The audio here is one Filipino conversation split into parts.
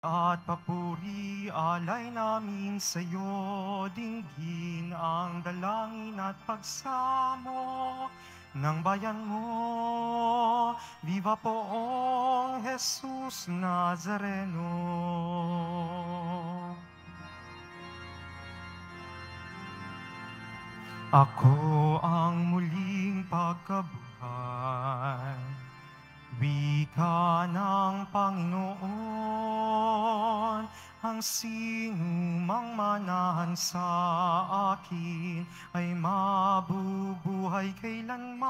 at papuri alay namin sa iyo, dinggin ang dalangin at pagsamo ng bayan mo. Viva poong Jesus Nazareno. Ako ang muling pagkabuhay, wika ng Panginoon. Ang sinumang manahan sa akin ay mabubuhay kailanman.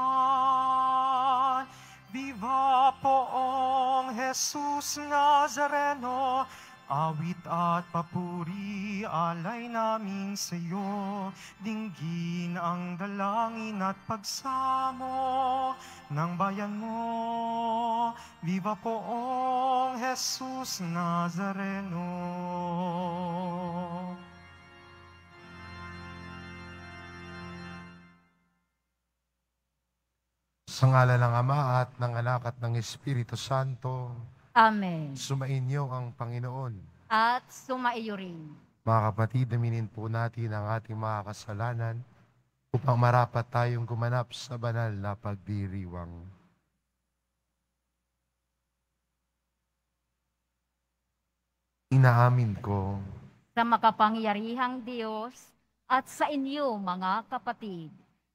Viva poong Jesus Nazareno, awit at papuri alay namin sa iyo, dinggin ang dalangin at pagsamo ng bayan mo. Viva poong Jesus Nazareno. Sa ngala ng Ama at ng Anak at ng Espiritu Santo, Amen. sumainyo ang Panginoon. At sumaiyo rin. Mga kapatid, aminin po natin ang ating mga kasalanan upang marapat tayong gumanap sa banal na pagdiriwang. Inaamin ko Sa makapangyarihang Diyos at sa inyo mga kapatid,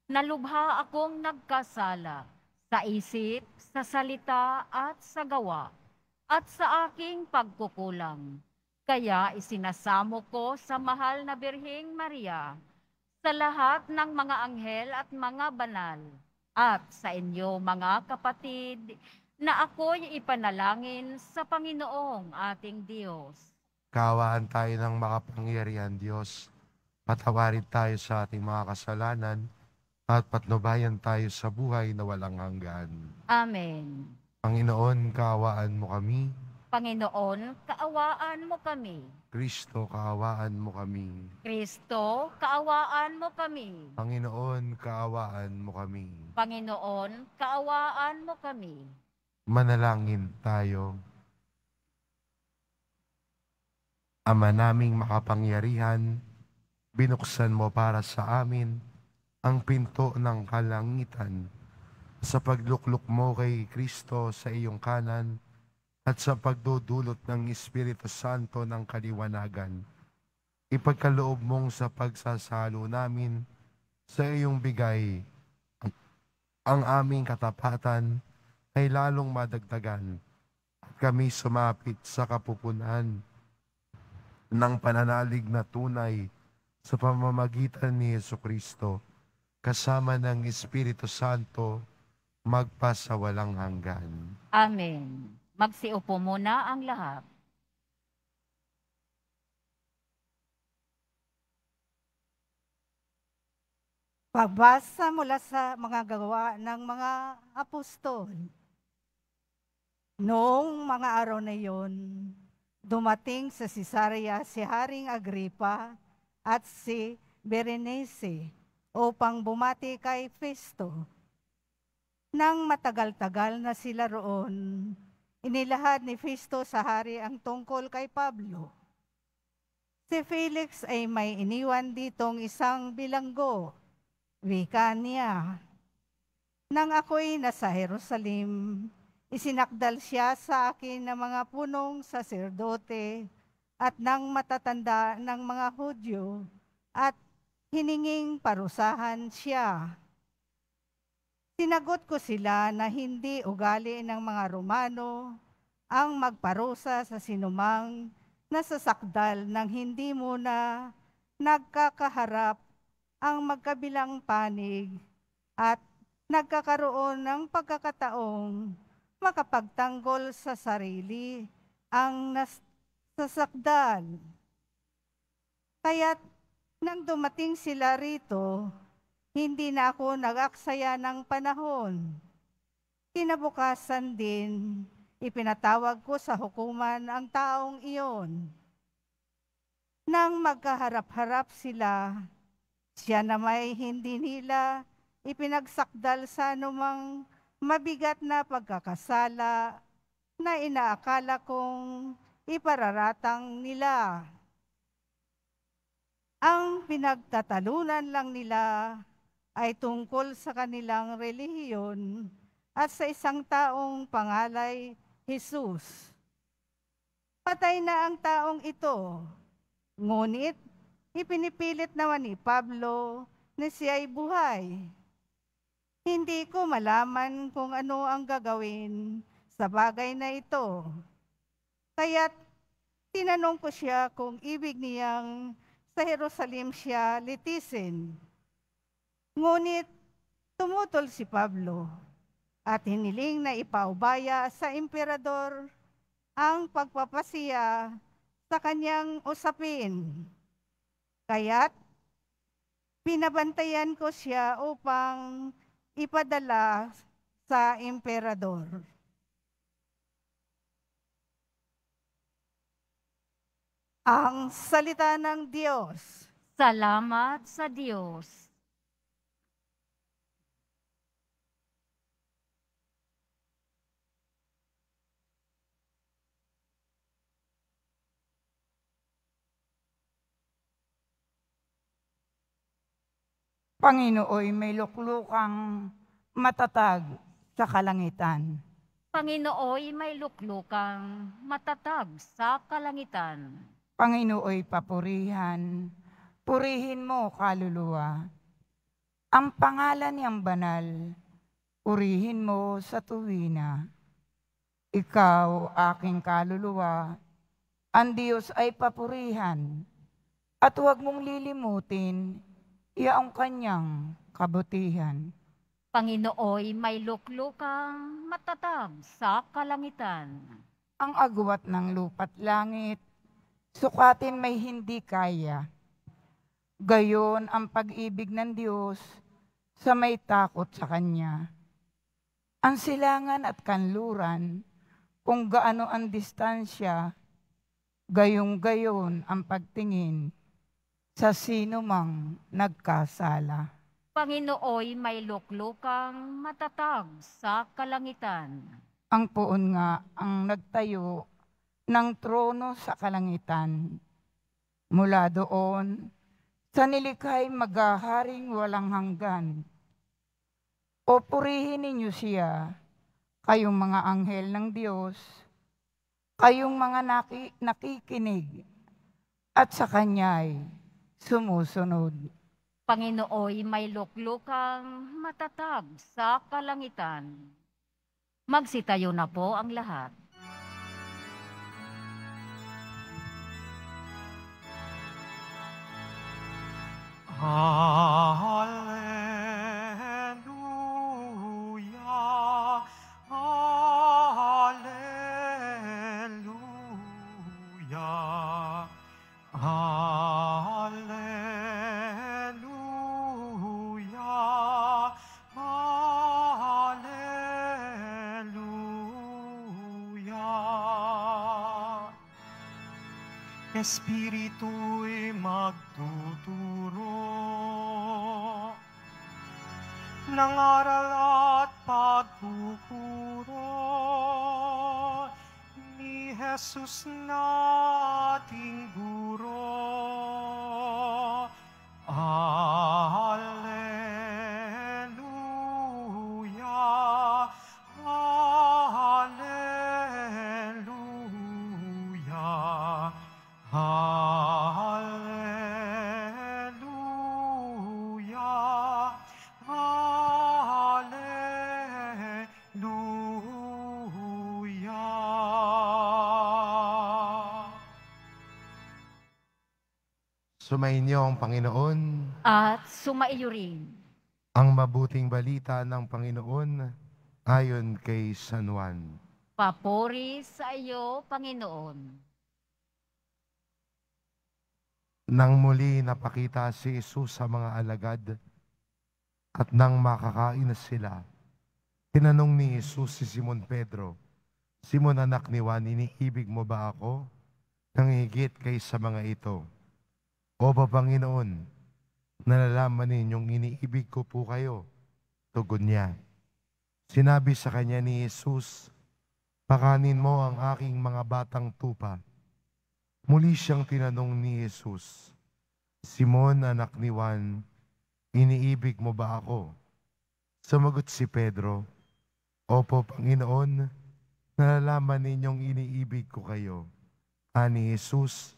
nalubha akong nagkasala sa isip, sa salita at sa gawa, at sa aking pagkukulang. Kaya isinasamo ko sa mahal na Birheng Maria, sa lahat ng mga anghel at mga banal, at sa inyo mga kapatid, na ako'y ipanalangin sa Panginoong ating Diyos. kaawaan tayo ng makapangyarihan Diyos. Patawarin tayo sa ating mga kasalanan at patnubayan tayo sa buhay na walang hanggan. Amen. Panginoon, kaawaan mo kami. Panginoon, kaawaan mo kami. Kristo, kaawaan mo kami. Kristo, kaawaan mo kami. Panginoon, kaawaan mo kami. Panginoon, kaawaan mo kami. Manalangin tayo. Ama naming makapangyarihan, binuksan mo para sa amin ang pinto ng kalangitan sa pagluklok mo kay Kristo sa iyong kanan at sa pagdudulot ng Espiritu Santo ng kaliwanagan. Ipagkaloob mong sa pagsasalo namin sa iyong bigay ang aming katapatan ay lalong madagdagan at kami sumapit sa kapupunan ng pananalig na tunay sa pamamagitan ni Jesucristo kasama ng Espiritu Santo magpasawalang hanggan. Amen. Magsiupo muna ang lahat. Pagbasa mula sa mga gawa ng mga apostol. Noong mga araw na iyon, dumating sa Cesarea si Haring Agripa at si Berenice upang bumati kay Festo. Nang matagal-tagal na sila roon, inilahad ni Festo sa hari ang tungkol kay Pablo. Si Felix ay may iniwan ditong isang bilanggo. Wika niya, nang ako'y nasa Jerusalem, isinakdal siya sa akin ng mga punong saserdote at ng matatanda ng mga Hudyo at hininging parusahan siya. Sinagot ko sila na hindi ugali ng mga Romano ang magparusa sa sinumang nasasakdal ng hindi muna nagkakaharap ang magkabilang panig at nagkakaroon ng pagkakataong makapagtanggol sa sarili ang nasasakdal. Kaya't nang dumating sila rito, hindi na ako nag-aksaya ng panahon. Kinabukasan din, ipinatawag ko sa hukuman ang taong iyon. Nang magkaharap-harap sila, siya na may hindi nila ipinagsakdal sa anumang mabigat na pagkakasala na inaakala kong ipararatang nila. Ang pinagtatalunan lang nila ay tungkol sa kanilang relihiyon at sa isang taong pangalay, Jesus. Patay na ang taong ito, ngunit ipinipilit naman ni Pablo na siya ay buhay. Hindi ko malaman kung ano ang gagawin sa bagay na ito. Kaya't tinanong ko siya kung ibig niyang sa Jerusalem siya litisin. Ngunit tumutol si Pablo at hiniling na ipaubaya sa emperador ang pagpapasiya sa kanyang usapin. Kaya't pinabantayan ko siya upang ipadala sa emperador. Ang salita ng Diyos. Salamat sa Diyos. Panginooy may luklukang matatag sa kalangitan. Panginooy may luklukang matatag sa kalangitan. Panginooy papurihan, purihin mo kaluluwa. Ang pangalan niyang banal, purihin mo sa tuwina. Ikaw, aking kaluluwa, ang Diyos ay papurihan, at huwag mong lilimutin iyaong kanyang kabutihan. Panginooy may luklukang matatag sa kalangitan. Ang agwat ng lupa't langit, sukatin may hindi kaya. Gayon ang pag-ibig ng Diyos sa may takot sa Kanya. Ang silangan at kanluran, kung gaano ang distansya, gayong-gayon ang pagtingin sa sino mang nagkasala. Panginooy may luklukang matatag sa kalangitan. Ang poon nga ang nagtayo ng trono sa kalangitan. Mula doon, sa nilikhay maghaharing walang hanggan. O purihin ninyo siya, kayong mga anghel ng Diyos, kayong mga nakikinig, at sa Kanya'y sumusunod. Panginooy may luklukang matatag sa kalangitan. Magsitayo na po ang lahat. Hallelujah, hallelujah, hallelujah, hallelujah. Espiritu'y magtuturo ng aral at pagkukuro ni Jesus nating guro. Alleluia, Alleluia, Alleluia, Alleluia. Sumainyo ang Panginoon, At sumaiyo rin. ang mabuting balita ng Panginoon ayon kay San Juan. Papuri sa iyo, Panginoon. Nang muli napakita si Jesus sa mga alagad at nang makakain na sila, tinanong ni Jesus si Simon Pedro, Simon anak ni Juan, iniibig mo ba ako nang higit kaysa mga ito? O Panginoon, nalalaman ninyong iniibig ko po kayo. Tugon niya. Sinabi sa kanya ni Jesus, pakanin mo ang aking mga batang tupa Muli siyang tinanong ni Jesus, Simon, anak ni Juan, iniibig mo ba ako? Sumagot si Pedro, Opo, Panginoon, nalalaman ninyong iniibig ko kayo. Ani Jesus,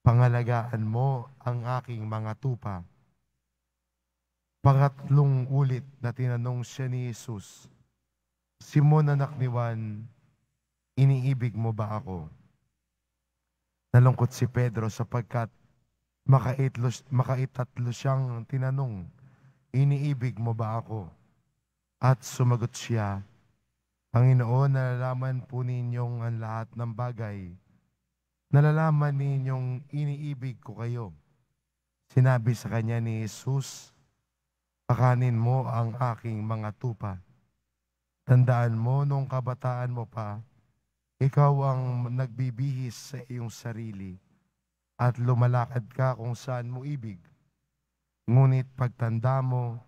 pangalagaan mo ang aking mga tupa. Pangatlong ulit na tinanong siya ni Jesus, Simon, anak ni Juan, iniibig mo ba ako? Nalungkot si Pedro sapagkat makaitatlo siyang tinanong, iniibig mo ba ako? At sumagot siya, Panginoon, nalalaman po ninyong ang lahat ng bagay. Nalalaman ninyong iniibig ko kayo. Sinabi sa kanya ni Jesus, pakanin mo ang aking mga tupa. Tandaan mo nung kabataan mo pa, ikaw ang nagbibihis sa iyong sarili at lumalakad ka kung saan mo ibig. Ngunit pagtanda mo,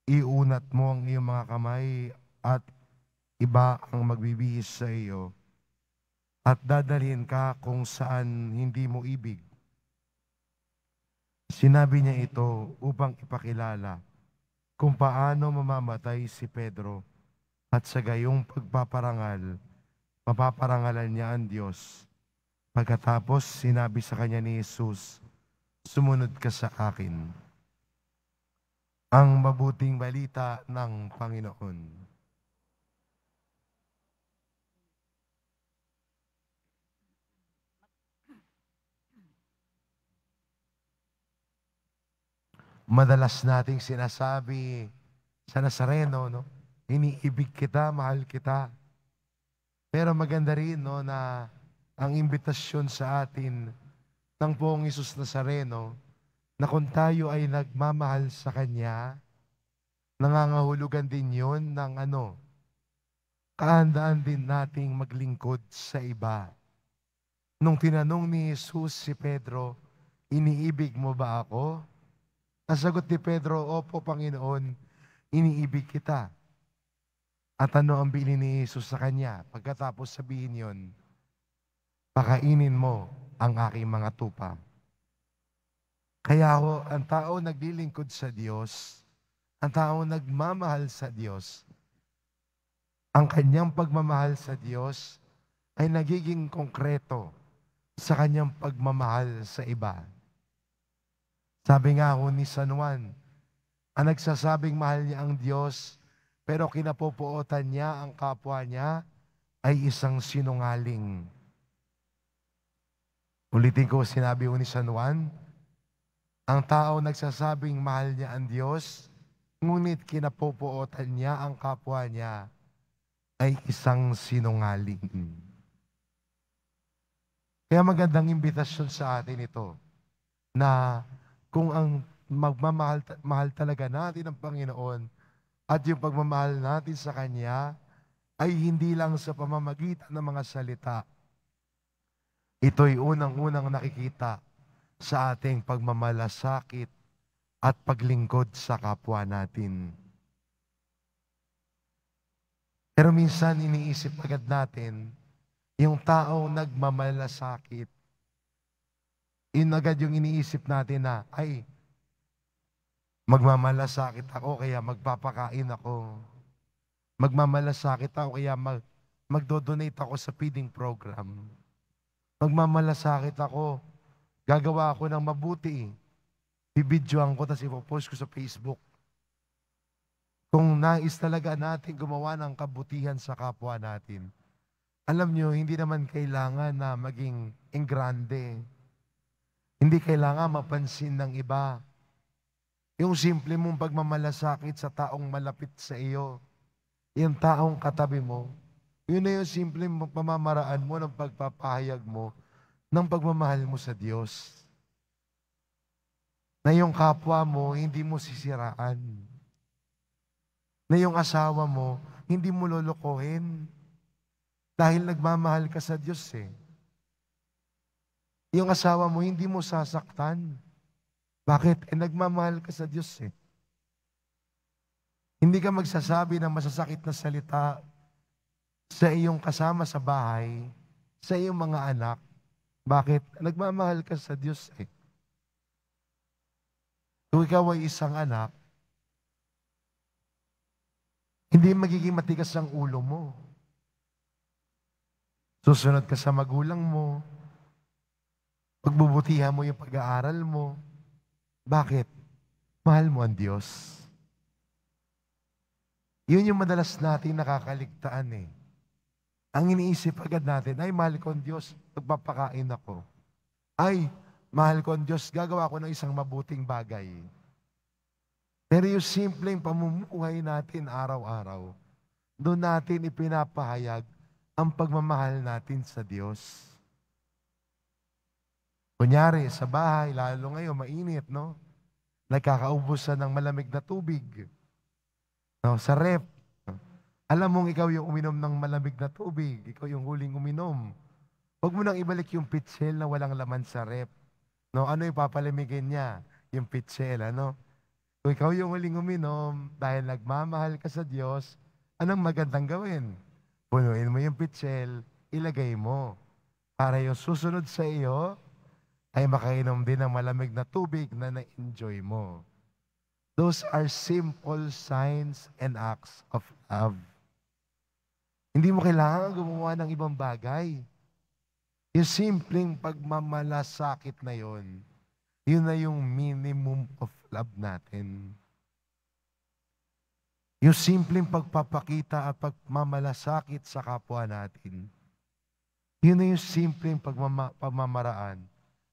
iunat mo ang iyong mga kamay at iba ang magbibihis sa iyo at dadalhin ka kung saan hindi mo ibig. Sinabi niya ito upang ipakilala kung paano mamamatay si Pedro at sa gayong pagpaparangal, mapaparangalan niya ang Diyos. Pagkatapos, sinabi sa kanya ni Jesus, sumunod ka sa akin. Ang mabuting balita ng Panginoon. Madalas nating sinasabi sa Nazareno, no? Iniibig kita, mahal kita. Pero maganda rin, no, na ang imbitasyon sa atin ng Poong Hesus Nazareno na kung tayo ay nagmamahal sa Kanya, nangangahulugan din yun ng kahandaan din nating maglingkod sa iba. Nung tinanong ni Jesus si Pedro, iniibig mo ba ako? Nasagot ni Pedro, Opo, Panginoon, iniibig kita. At ano ang bilin ni Jesus sa kanya? Pagkatapos sabihin yon, pakainin mo ang aking mga tupa. Kaya ang tao naglilingkod sa Diyos, ang tao nagmamahal sa Diyos, ang kanyang pagmamahal sa Diyos ay nagiging konkreto sa kanyang pagmamahal sa iba. Sabi nga ho ni San Juan, ang nagsasabing mahal niya ang Diyos, pero kinapupuotan niya ang kapwa niya, ay isang sinungaling. Ulitin ko, sinabi ho ni San Juan, ang tao nagsasabing mahal niya ang Diyos, ngunit kinapupuotan niya ang kapwa niya, ay isang sinungaling. Kaya magandang imbitasyon sa atin ito, na kung ang mahal talaga natin ang Panginoon at yung pagmamahal natin sa Kanya ay hindi lang sa pamamagitan ng mga salita. Ito'y unang-unang nakikita sa ating pagmamalasakit at paglingkod sa kapwa natin. Pero minsan iniisip agad natin, yung tao nagmamalasakit, yun agad yung iniisip natin na, ay, magmamalasakit ako kaya magpapakain ako. Magmamalasakit ako kaya magdodonate ako sa feeding program. Magmamalasakit ako, gagawa ako ng mabuti. Bibidyoan ko, tapos ipopost ko sa Facebook. Kung nais talaga natin gumawa ng kabutihan sa kapwa natin, alam nyo, hindi naman kailangan na maging engrande. Hindi kailangan mapansin ng iba. Yung simple mong pagmamalasakit sa taong malapit sa iyo, yung taong katabi mo, yun na yung simple pamamaraan mo ng pagpapahayag mo ng pagmamahal mo sa Diyos. Na yung kapwa mo, hindi mo sisiraan. Na yung asawa mo, hindi mo lolokohin. Dahil nagmamahal ka sa Diyos eh. Yung asawa mo, hindi mo sasaktan. Bakit? Nagmamahal ka sa Diyos eh. Hindi ka magsasabi ng masasakit na salita sa iyong kasama sa bahay, sa iyong mga anak, Bakit? Nagmamahal ka sa Diyos eh. Kung ikaw ay isang anak, hindi magiging matigas ang ulo mo. Susunod ka sa magulang mo. Pagbubutihan mo yung pag-aaral mo. Bakit? Mahal mo ang Diyos. Yun yung madalas natin nakakaligtaan eh. Ang iniisip agad natin, ay mahal ko ang Diyos, magpapakain ako. Ay, mahal ko ang Diyos, gagawa ko ng isang mabuting bagay. Pero yung simpleng pamumuhay natin araw-araw, doon natin ipinapahayag ang pagmamahal natin sa Diyos. Kunyari, sa bahay, lalo ngayon, mainit, no? Nagkakaubusan ng malamig na tubig. No, sa ref, alam mong ikaw yung uminom ng malamig na tubig, ikaw yung huling uminom. Huwag mo nang ibalik yung pitsel na walang laman sa ref. No, ano yung papalamigin niya? Yung pitsel, ano? Kung ikaw yung huling uminom, dahil nagmamahal ka sa Diyos, anong magandang gawin? Punuin mo yung pitsel, ilagay mo. Para yung susunod sa iyo, ay makainom din ng malamig na tubig na na-enjoy mo. Those are simple signs and acts of love. Hindi mo kailangan gumawa ng ibang bagay. Yung simpleng pagmamalasakit na yon, yun na yung minimum of love natin. Yung simpleng pagpapakita at pagmamalasakit sa kapwa natin, yun na yung simpleng pagmamaraan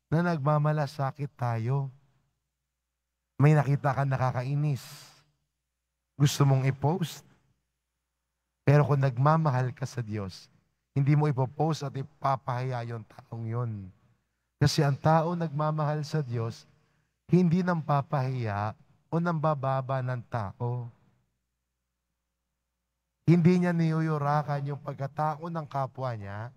na nagmamalasakit tayo. May nakita ka nakakainis. Gusto mong i-post. Pero kung nagmamahal ka sa Diyos, hindi mo ipopost at ipapahiya yung taong yun. Kasi ang tao nagmamahal sa Diyos, hindi nang papahiya o nang bababa ng tao. Hindi niya niyuyurakan yung pagkatao ng kapwa niya.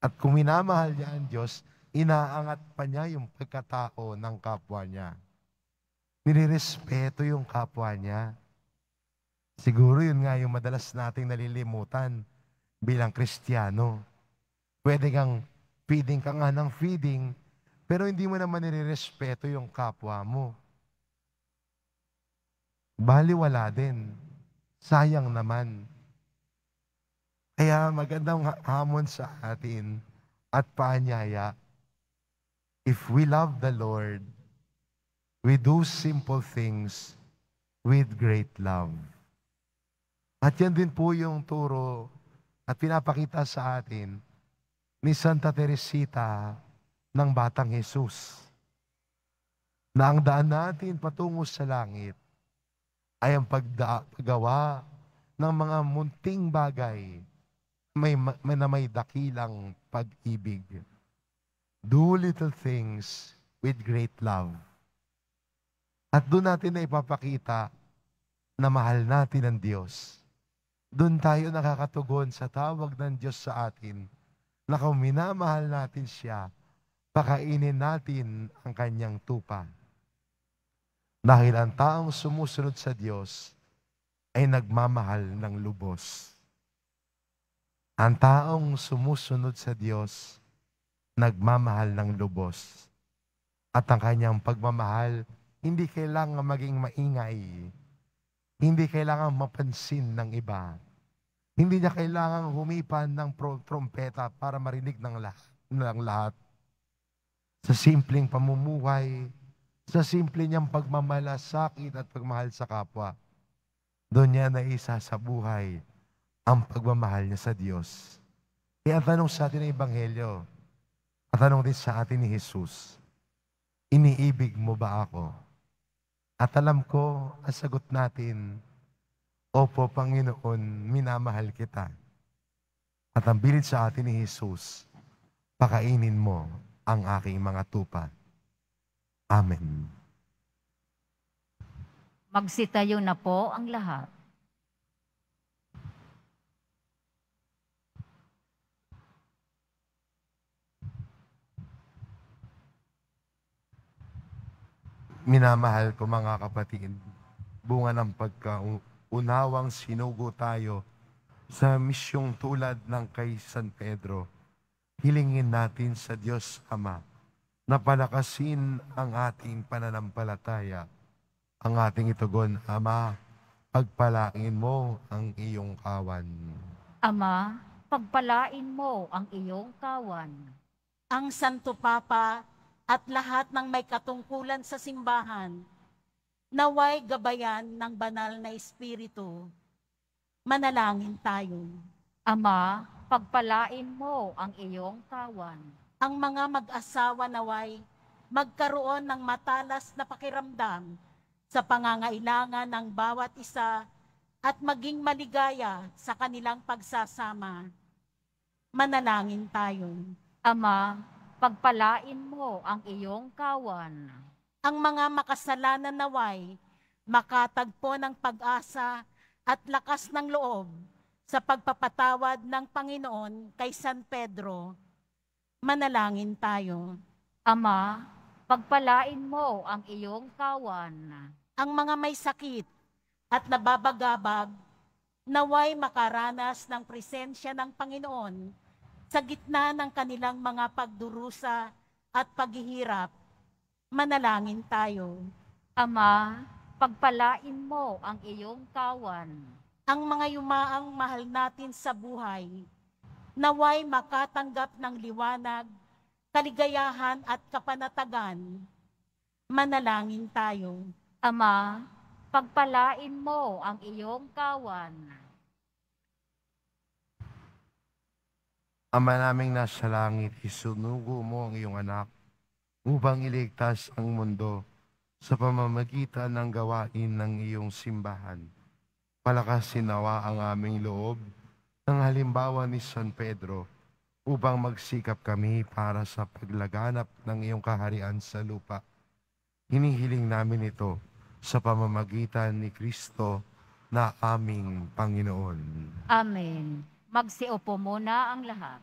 At kung minamahal niya ang Diyos, inaangat pa niya yung pagkatao ng kapwa niya. Nilirespeto yung kapwa niya. Siguro yun nga yung madalas nating nalilimutan bilang Kristiyano. Pwede kang feeding ka nga ng feeding, pero hindi mo naman nilirespeto yung kapwa mo. Baliwala din. Sayang naman. Kaya magandang hamon sa atin at paanyaya. If we love the Lord, we do simple things with great love. At yan din po yung turo at pinapakita sa atin ni Santa Teresita ng Batang Jesus. Na ang daan natin patungo sa langit ay ang paggawa ng mga munting bagay na may dakilang pag-ibig. Do little things with great love. At doon natin na ipapakita na mahal natin ang Diyos. Doon tayo nakakatugon sa tawag ng Diyos sa atin na kung minamahal natin siya, pakainin natin ang kanyang tupa. Dahil ang taong sumusunod sa Diyos ay nagmamahal ng lubos. Ang taong sumusunod sa Diyos, nagmamahal ng lubos. At ang kanyang pagmamahal, hindi kailangan maging maingay. Hindi kailangan mapansin ng iba. Hindi niya kailangan humipan ng trompeta para marinig ng lahat. Sa simpleng pamumuhay, sa simple niyang pagmamalasakit at pagmahal sa kapwa, doon niya naisa sa buhay ang pagmamahal niya sa Diyos. Kaya tanong sa atin ng Ebanghelyo, at tanong din sa atin ni Jesus, iniibig mo ba ako? At alam ko, ang sagot natin, Opo, Panginoon, minamahal kita. At ang bilid sa atin ni Jesus, pakainin mo ang aking mga tupa. Amen. Magsitayo na po ang lahat. Minamahal ko mga kapatid, bunga ng pagkaunawang sinugo tayo sa misyong tulad ng kay San Pedro Hilingin natin sa Diyos Ama na palakasin ang ating pananampalataya. Ang ating itugon, Ama, pagpalain mo ang iyong kawan. Ama, pagpalain mo ang iyong kawan. Ang Santo Papa at lahat ng may katungkulan sa simbahan, naway gabayan ng banal na Espiritu. Manalangin tayo. Ama, pagpalain mo ang iyong kawan. Ang mga mag-asawa naway magkaroon ng matalas na pakiramdam sa pangangailangan ng bawat isa at maging maligaya sa kanilang pagsasama. Manalangin tayo. Ama, pagpalain mo ang iyong kawan. Ang mga makasalanan naway makatagpo ng pag-asa at lakas ng loob sa pagpapatawad ng Panginoon kay San Pedro. Manalangin tayo. Ama, pagpalain mo ang iyong kawan. Ang mga may sakit at nababagabag, naway makaranas ng presensya ng Panginoon sa gitna ng kanilang mga pagdurusa at paghihirap. Manalangin tayo. Ama, pagpalain mo ang iyong kawan. Ang mga yumaang mahal natin sa buhay, naway makatanggap ng liwanag, kaligayahan at kapanatagan. Manalangin tayo. Ama, pagpalain mo ang iyong kawan. Ama naming nasa langit, isunugo mo ang iyong anak upang iligtas ang mundo sa pamamagitan ng gawain ng iyong simbahan. Palakasin nawa ang aming loob ng halimbawa ni San Pedro upang magsikap kami para sa paglaganap ng iyong kaharian sa lupa. Hinihiling namin ito sa pamamagitan ni Kristo na aming Panginoon. Amen. Magsiupo muna ang lahat.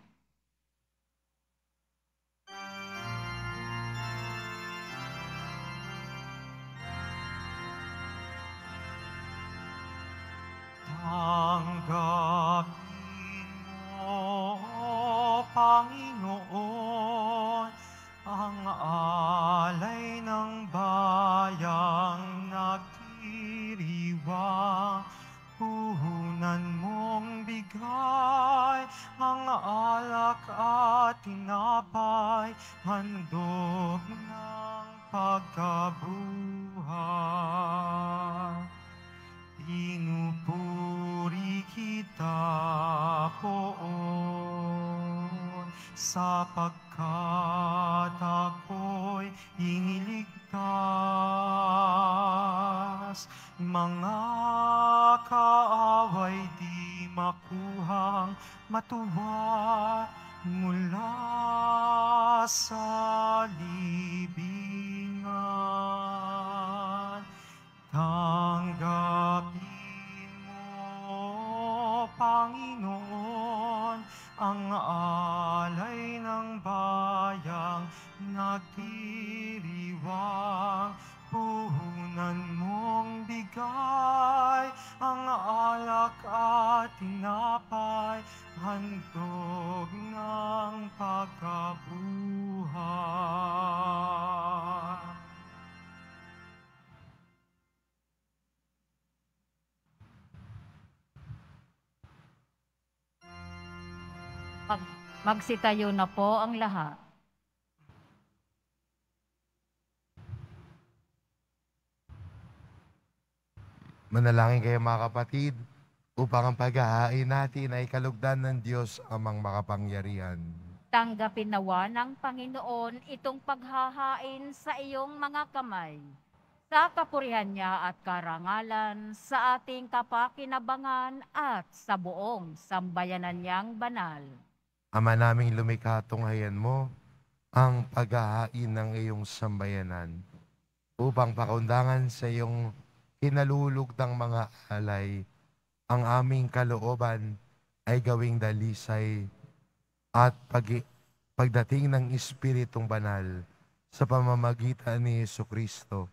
Tanggapin mo, O Panginoon, ang alay ng bayang nagdiriwang. Puhunan mong bigay ang alak at tinapay, handog ng pagkabuhay. Pinupuri kita, Poon, sapagkat ako'y iniligtas. Mga kaaway di makuhang matuwa mula sa libingan. Tanggapin mo, Panginoon, ang alay ng bayang nagdiriwang. Puhunan mong bigay ang alak at tinapay, handog ng pagkabuhay. Magsitayo na po ang lahat. Manalangin kayo mga kapatid upang ang paghahain natin ay kalugdan ng Diyos amang makapangyarihan. Tanggapin nawa ng Panginoon itong paghahain sa iyong mga kamay. Sa kapurihan niya at karangalan, sa ating kapakinabangan at sa buong sambayanan niyang banal. Ama naming lumikha, tunghayan mo ang paghahain ng iyong sambayanan upang pakundangan sa iyong kinalulugdang mga alay, ang aming kalooban ay gawing dalisay at pagdating ng Espiritong Banal sa pamamagitan ni Jesucristo,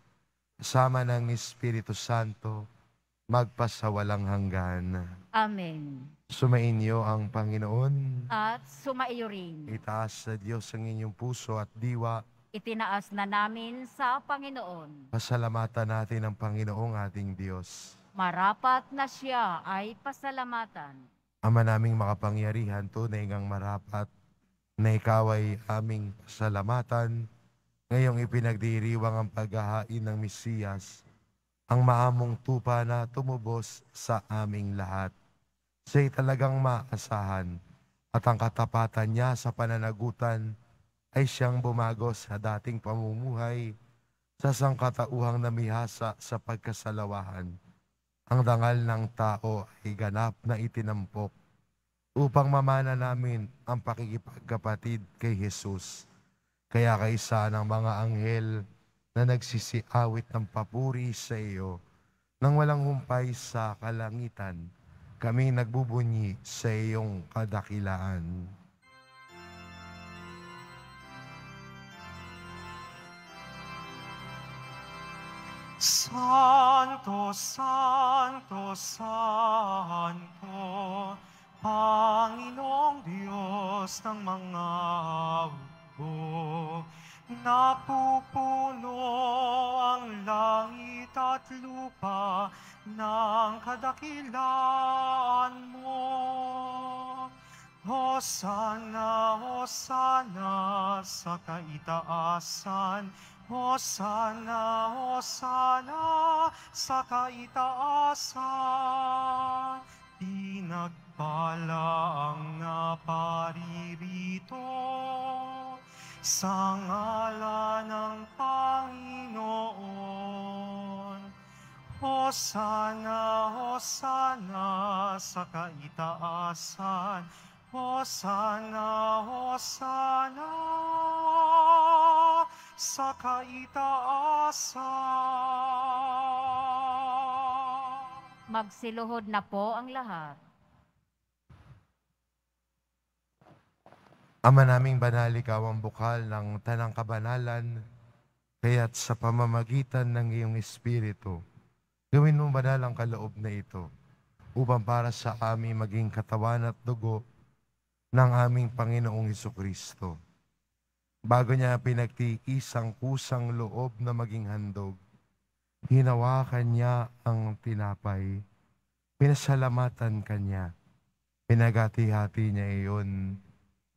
kasama ng Espiritu Santo, magpasawalang hanggan. Amen. Sumainyo ang Panginoon. At sumaiyo rin. Itaas sa Diyos ang inyong puso at diwa. Itinaas na namin sa Panginoon. Pasalamatan natin ang Panginoong ating Diyos. Marapat na siya ay pasalamatan. Ama naming makapangyarihan, tunay ngang marapat na ikaw ay aming pasalamatan. Ngayong ipinagdiriwang ang paghahain ng Mesiyas, ang maamong tupa na tumubos sa aming lahat. Siya'y talagang maasahan at ang katapatan niya sa pananagutan ay siyang bumago sa dating pamumuhay sa sangkatauhang namihasa sa pagkasalawahan. Ang dangal ng tao ay ganap na itinampok upang mamana namin ang pakikipagkapatid kay Jesus. Kaya kaisa ng mga anghel na nagsisiawit ng papuri sa iyo, nang walang humpay sa kalangitan, kami nagbubunyi sa iyong kadakilaan. Santo, Santo, Santo, Panginoong Diyos ng mga hukbo, napupuno ang langit at lupa ng kadakilaan mo. Hosana, Hosana sa kaitaasan, Hosana, Hosana sa kaitaasan. Pinagpala ang naparirito sa ngalan ng Panginoon. Hosana, Hosana sa kaitaasan, Hosana, Hosana sa kaitaasan. Magsiluhod na po ang lahat. Ama naming banal, ikaw ang bukal ng tanang kabanalan, kaya't sa pamamagitan ng iyong Espiritu, gawin mo banal ang kaloob na ito, upang para sa amin maging katawan at dugo ng aming Panginoong Hesukristo. Bago niya pinagtiis ang kusang loob na maging handog, hinawakan niya ang tinapay, pinasalamatan kanya, pinagati-hati niya iyon,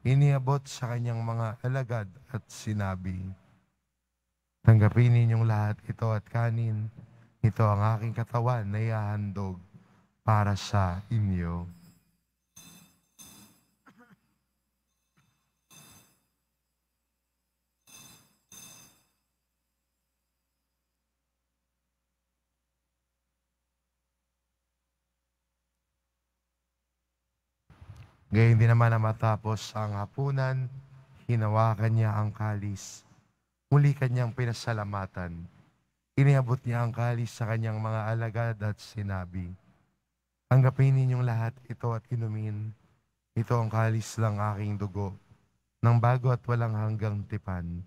iniabot sa kanyang mga alagad at sinabi, tanggapin ninyong lahat ito at kanin, ito ang aking katawan na ihahandog para sa inyo. Gayun din naman na matapos ang hapunan, hinawakan niya ang kalis. Muli kanyang pinasalamatan. Iniabot niya ang kalis sa kanyang mga alagad at sinabi, tanggapin ninyong lahat ito at inumin. Ito ang kalis ng aking dugo, ng bago at walang hanggang tipan.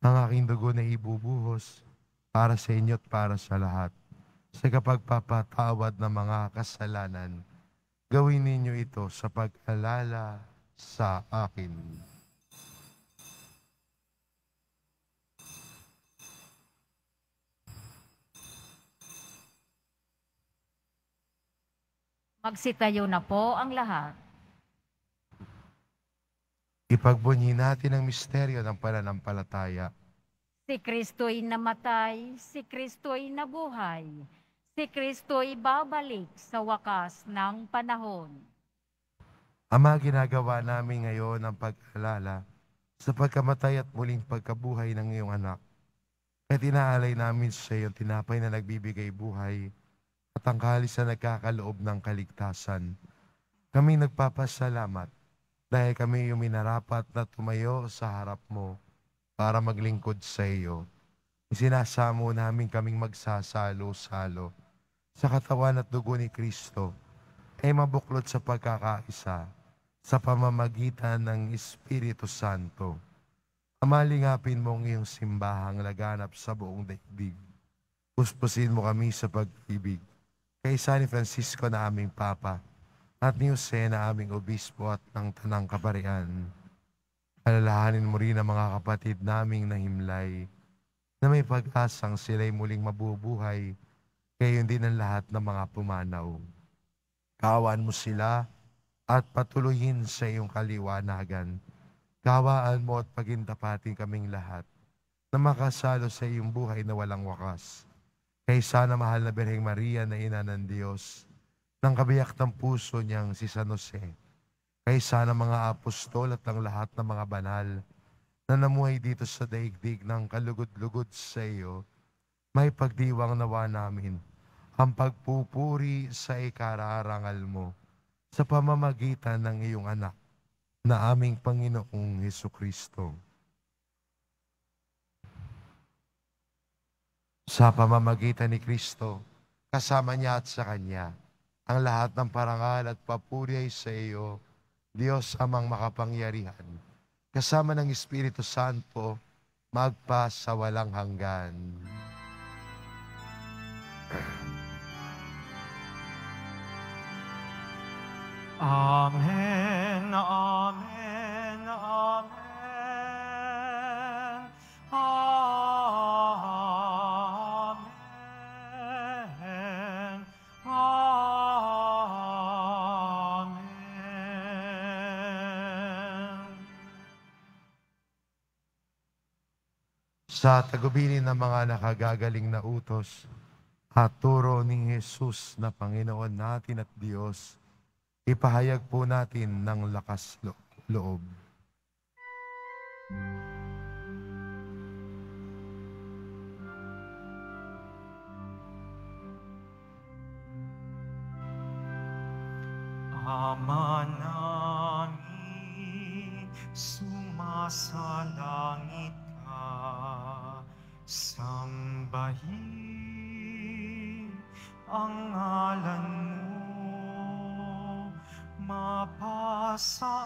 Ang aking dugo na ibubuhos para sa inyo at para sa lahat, sa kapagpapatawad ng mga kasalanan. Gawin ninyo ito sa pag-alala sa akin. Magsitayo na po ang lahat. Ipagbunyi natin ang misteryo ng pananampalataya. Si Kristo'y namatay, si Kristo'y nabuhay, si Kristo'y babalik sa wakas ng panahon. Ama, ginagawa namin ngayon ang pag-alala sa pagkamatay at muling pagkabuhay ng iyong anak. At inaalay namin sa iyong tinapay na nagbibigay buhay at ang kalis na nagkakaloob ng kaligtasan. Kami nagpapasalamat dahil kami yung minarapat na tumayo sa harap mo para maglingkod sa iyo. Isinasamo namin kaming magsasalo-salo sa katawan at dugo ni Kristo ay mabuklod sa pagkakaisa sa pamamagitan ng Espiritu Santo. Amalingapin mo ang iyong simbahang laganap sa buong daigdig. Puspusin mo kami sa pag-ibig kay San Francisco na aming Papa, at ni Jose na aming Obispo at ng Tanang Kaparian. Alalahanin mo rin ang mga kapatid naming nahimlay, na may pag-asang sila'y muling mabubuhay, gayon din ang lahat ng mga pumanaw. Kaawaan mo sila at patuloyin sa iyong kaliwanagan. Kaawaan mo at pagintapatin kaming lahat na makasalo sa iyong buhay na walang wakas. Kay sana mahal na Birheng Maria na ina ng Diyos, ng kabiyak ng puso niyang si San Jose, kay sana mga apostol at ang lahat ng mga banal na namuhay dito sa daigdig ng kalugod-lugod sa iyo, may pagdiwang nawa namin ang pagpupuri sa ikararangal mo sa pamamagitan ng iyong anak na aming Panginoong Hesukristo. Sa pamamagitan ni Kristo, kasama niya at sa Kanya, ang lahat ng parangal at papuri ay sa iyo, Diyos amang makapangyarihan, kasama ng Espiritu Santo, magpa sa walang hanggan. Amen, amen, amen. Amen. Amen. Sa tagubilin ng mga nakagagaling na utos at turo ni Jesus na Panginoon natin at Diyos, ipahayag po natin ng lakas loob. Ama namin, sumasalangit ka, sambahin ang ngalan mo, mapasa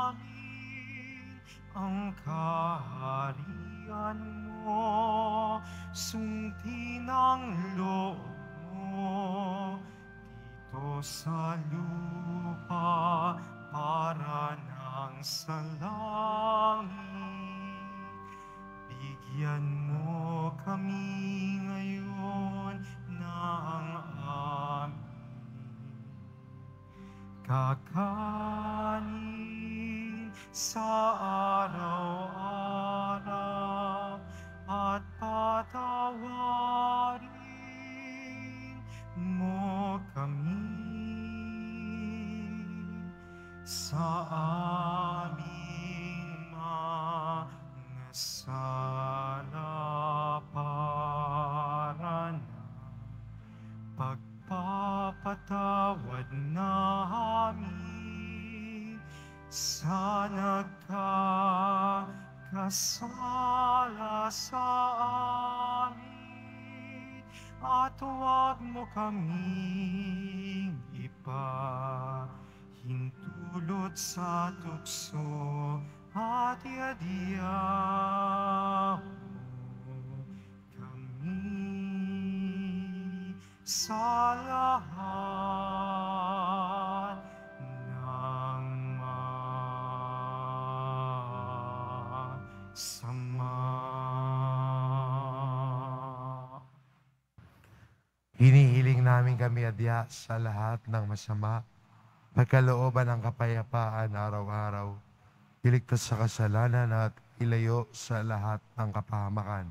amin ang kaharian mo, sundin ang loob mo dito sa lupa para nang sa langit. Bigyan mo kami ngayon ng aming kakanin sa araw-araw at patawarin mo kami sa aming mga sala para na pagpapatawad namin sa nagkakasala sa amin, at huwag mo kaming ipahintulot sa tukso, at iadya mo kami sa lahat ng masama. Hinihiling namin kami adya sa lahat ng masama, pagkalooban ng kapayapaan araw-araw, iligtas sa kasalanan at ilayo sa lahat ng kapahamakan.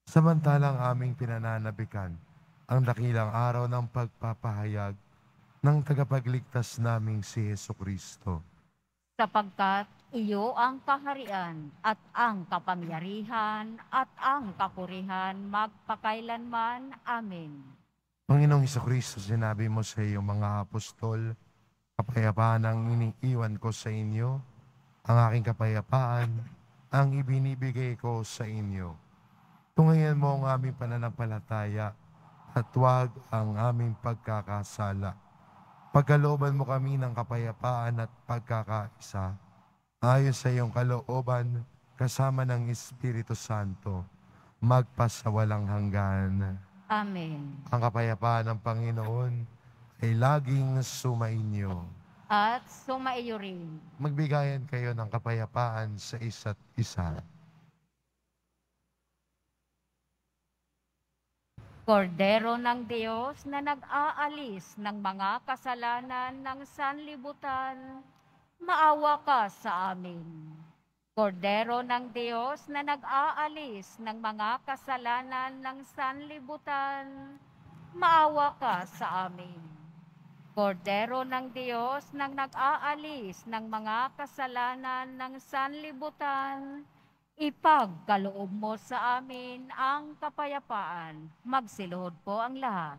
Samantalang aming pinananabikan ang dakilang araw ng pagpapahayag ng tagapagligtas naming si Hesukristo. Sapagkat iyo ang kaharian at ang kapangyarihan at ang kapurihan magpakailanman. Amen. Panginoong Hesukristo, sinabi mo sa iyong mga apostol, kapayapaan ang iniiwan ko sa inyo, ang aking kapayapaan ang ibinibigay ko sa inyo. Tungayan mo ang aming pananampalataya at huwag ang aming pagkakasala. Pagkalooban mo kami ng kapayapaan at pagkakaisa, ayon sa iyong kalooban, kasama ng Espiritu Santo, magpasawalang hanggan. Amen. Ang kapayapaan ng Panginoon ay laging sumainyo. At sumaiyo rin. Magbigayan kayo ng kapayapaan sa isa't isa. Kordero ng Diyos na nag-aalis ng mga kasalanan ng sanlibutan, maawa ka sa amin. Kordero ng Diyos na nag-aalis ng mga kasalanan ng sanlibutan, maawa ka sa amin. Kordero ng Diyos na nag-aalis ng mga kasalanan ng sanlibutan, ipagkaloob mo sa amin ang kapayapaan. Magsiluhod po ang lahat.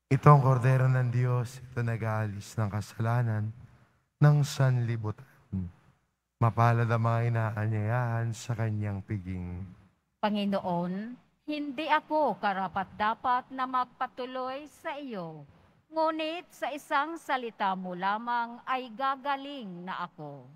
Ito ang kordero ng Diyos, ito nag-aalis ng kasalanan ng sanlibutan. Mapalad ang mga inaanyayahan sa kanyang piging. Panginoon, hindi ako karapat-dapat na magpatuloy sa iyo. Ngunit sa isang salita mo lamang ay gagaling na ako.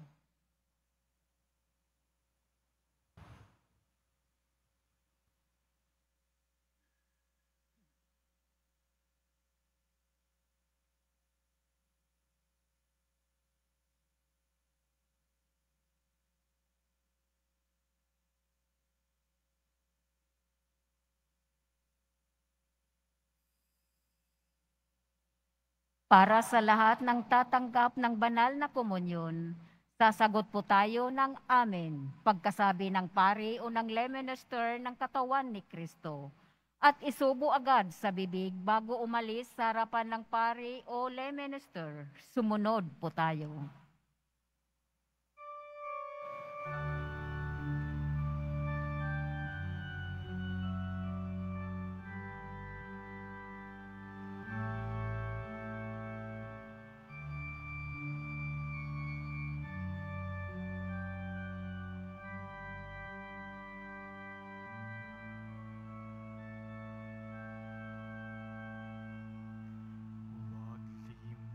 Para sa lahat ng tatanggap ng banal na komunyon, sasagot po tayo ng amen pagkasabi ng pari o ng lay minister ng katawan ni Kristo. At isubo agad sa bibig bago umalis sa harapan ng pari o lay minister. Sumunod po tayo.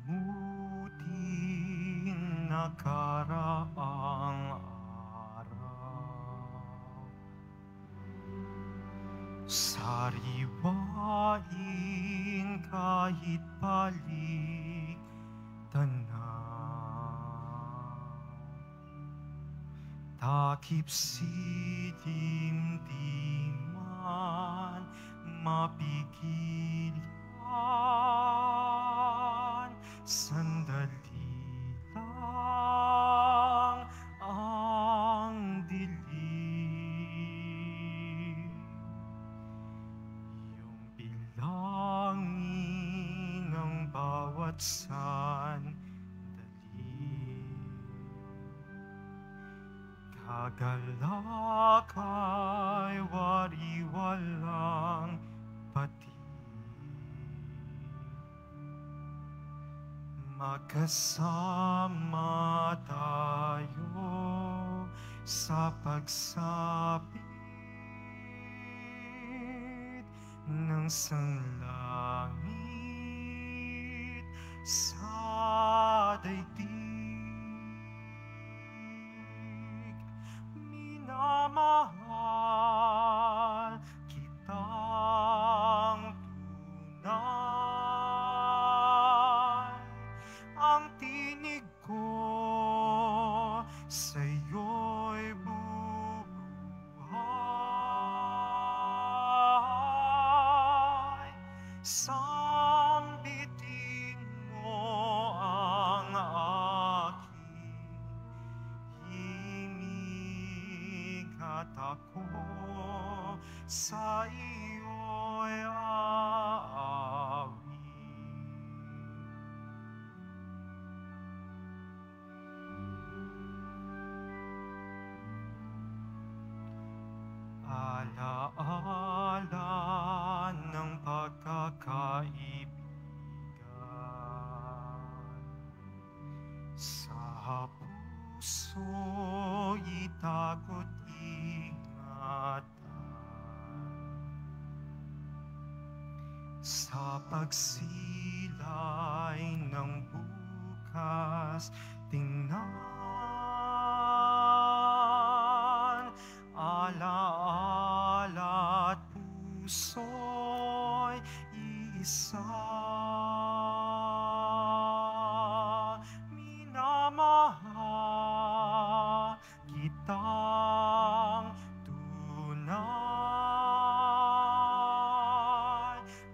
Huwag limutin nakaraang araw. Sariwain kahit balik tanaw. Takip silim di man mapigilan. Sandali lang ang dilim. Iyong bilangin ang bawat sandali. Kagalak ay wari-walang pati. Magkasama tayo sa pagsapit ng sanlangit sa daigdig. Minamahal kitang tunay. Ang tinig ko sa'yo'y bubuhay. Sambitin mo ang aking himig at ako sa iyo'y aawi. Alaala ng pagkakaibigan. Sa puso itago't ingatan. Sa pagsilay ng bukas, tingnan, alaala at puso'y iisa. Minamahal kitang tunay,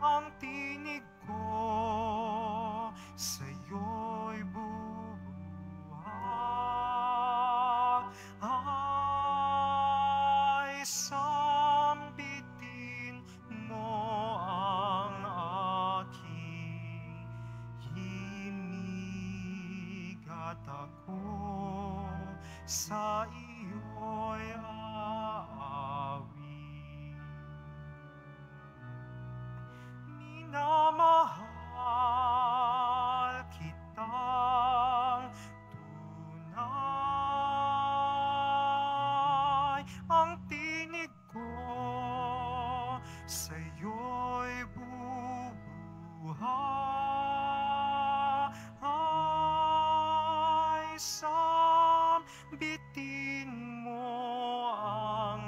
ang tinig ko sa'yo'y bubuhat, ay sambitin mo ang aking himig at ako sa iyo'y aawit. Minamahal kitang tunay, ang tinig ko sa'yo'y bubuhat, ay sambitin mo ang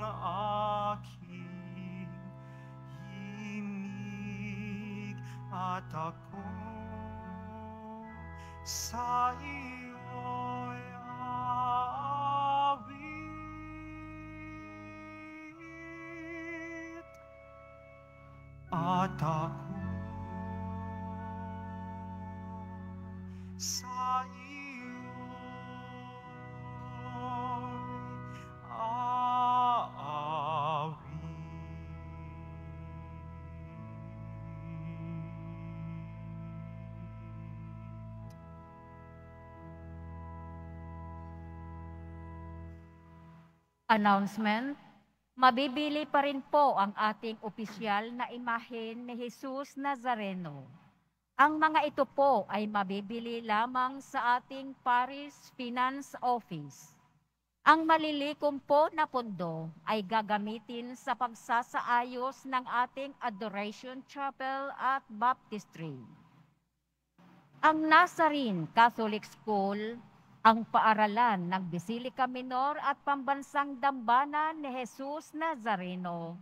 aking himig at ako sa iyo'y aawit. At ako sa iyo'y Announcement, mabibili pa rin po ang ating opisyal na imahen ni Jesus Nazareno. Ang mga ito po ay mabibili lamang sa ating Parish Finance Office. Ang malilikom po na pondo ay gagamitin sa pagsasaayos ng ating Adoration Chapel at Baptistry. Ang Nazarene Catholic School, ang paaralan ng Basilica Minor at Pambansang Dambana ni Jesus Nazareno,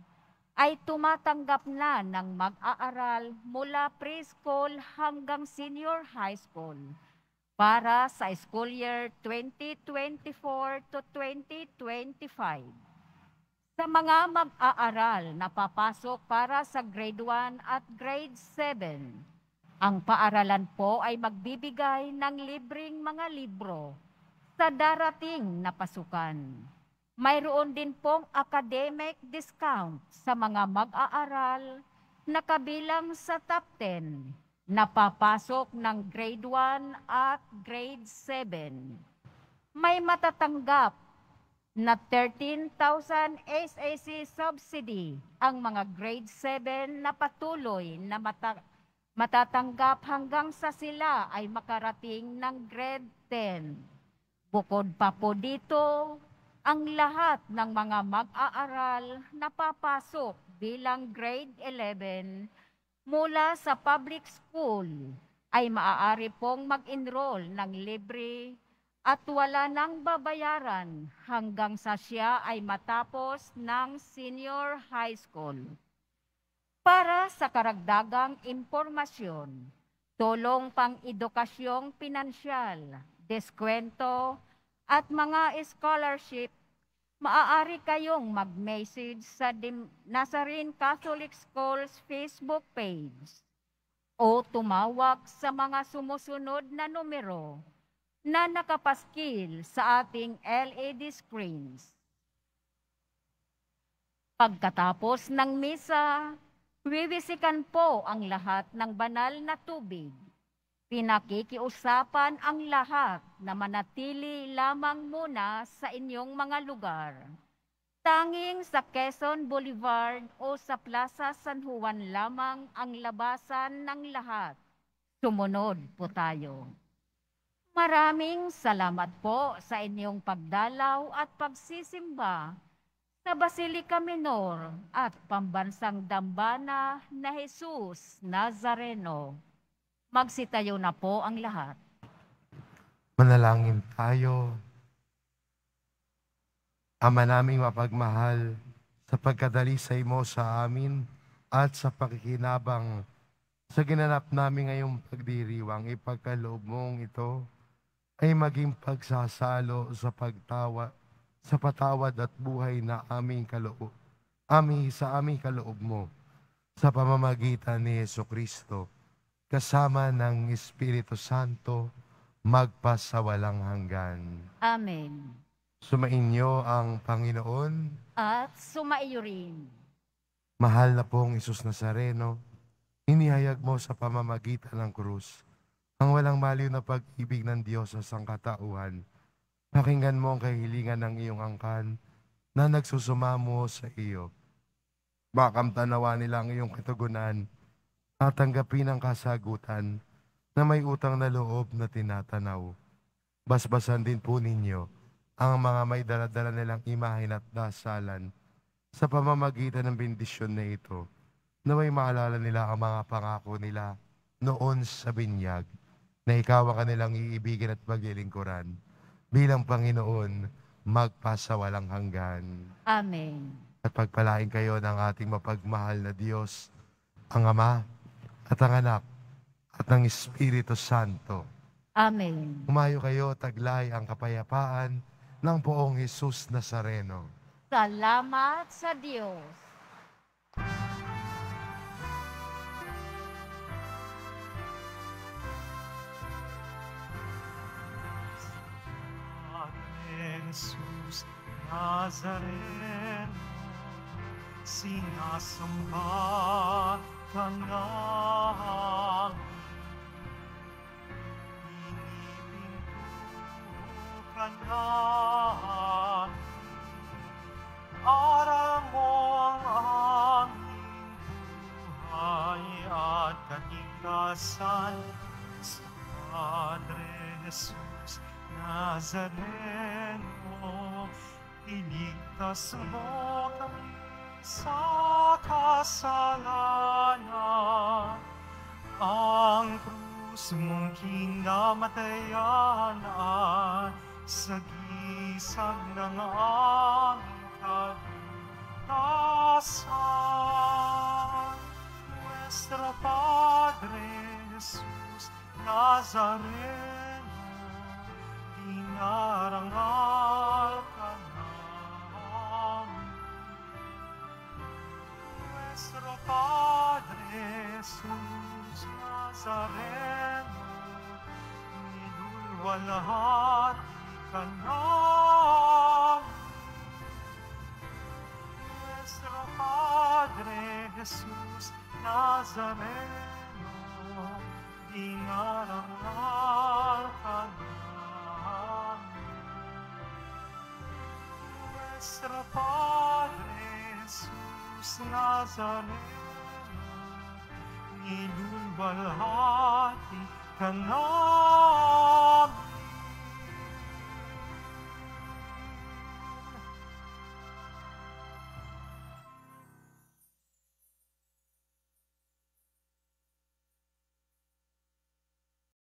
ay tumatanggap na ng mag-aaral mula preschool hanggang senior high school para sa school year 2024 to 2025. Sa mga mag-aaral na papasok para sa grade 1 at grade 7, ang paaralan po ay magbibigay ng libreng mga libro sa darating na pasukan. Mayroon din pong academic discount sa mga mag-aaral na kabilang sa top 10 na papasok ng grade 1 at grade 7. May matatanggap na 13,000 SAC subsidy ang mga grade 7 na patuloy na matatanggap hanggang sa sila ay makarating ng grade 10. Bukod pa po dito, ang lahat ng mga mag-aaral na papasok bilang grade 11 mula sa public school ay maaari pong mag-enroll ng libre at wala nang babayaran hanggang sa siya ay matapos ng senior high school. Para sa karagdagang impormasyon, tulong pang-edukasyong pinansyal, deskwento, at mga scholarship, maaari kayong mag-message sa Nazarene Catholic Schools Facebook page o tumawag sa mga sumusunod na numero na nakapaskil sa ating LED screens. Pagkatapos ng misa, wiwisikan po ang lahat ng banal na tubig. Pinakikiusapan ang lahat na manatili lamang muna sa inyong mga lugar. Tanging sa Quezon Boulevard o sa Plaza San Juan lamang ang labasan ng lahat. Sumunod po tayo. Maraming salamat po sa inyong pagdalaw at pagsisimba sa Basilica Minor at Pambansang Dambana na Jesus Nazareno. Magsitayo na po ang lahat. Manalangin tayo. Ama naming mapagmahal, sa pagkadalisay mo sa amin at sa pakikinabang sa ginanap namin ngayong pagdiriwang, ipagkaloob mong ito ay maging pagsasalo sa sa patawad at buhay na sa aming kaloob mo sa pamamagitan ni Jesucristo, kasama ng Espiritu Santo, magpasawalang hanggan. Amen. Sumainyo ang Panginoon. At sumaiyo rin. Mahal na pong Isus Nazareno, inihayag mo sa pamamagitan ng krus ang walang maliw na pag-ibig ng Diyos sa sangkatauhan. Pakinggan mo ang kahilingan ng iyong angkan na nagsusumamo sa iyo. Makamtanawa nila ang iyong katugunan, tatanggapin ang kasagutan na may utang na loob na tinatanaw. Basbasan din po ninyo ang mga may daladala nilang imahin at dasalan sa pamamagitan ng bendisyon na ito, na may maalala nila ang mga pangako nila noon sa binyag, na ikaw ang kanilang iibigin at paglilingkuran bilang Panginoon magpasawalang hanggan. Amen. At pagpalain kayo ng ating mapagmahal na Diyos, ang Ama at ang Anak at ang Espiritu Santo. Amen. Umayo kayo, taglay ang kapayapaan ng poong Jesus Nazareno. Salamat sa Diyos. Jesus Nazareno, sinasamba ka namin. Inipinto ka namin. Aral mo ang aming buhay at kaligtasan sa Padre Jesus Nazareno. Iligtas mo kami sa kasalanan. Ang krus mong kinamatayan at sagisag ng aming kaligtasan. Nuestro Padre Jesus Nazareno, dinarangal ka namin. Nuestro Padre Jesus Nazareno, nilulwalhati ka namin. Nuestro Padre Jesus Nazareno, dinarangal ka namin. Nuestro Padre Jesus Nazareno, nilulwalhati ka namin.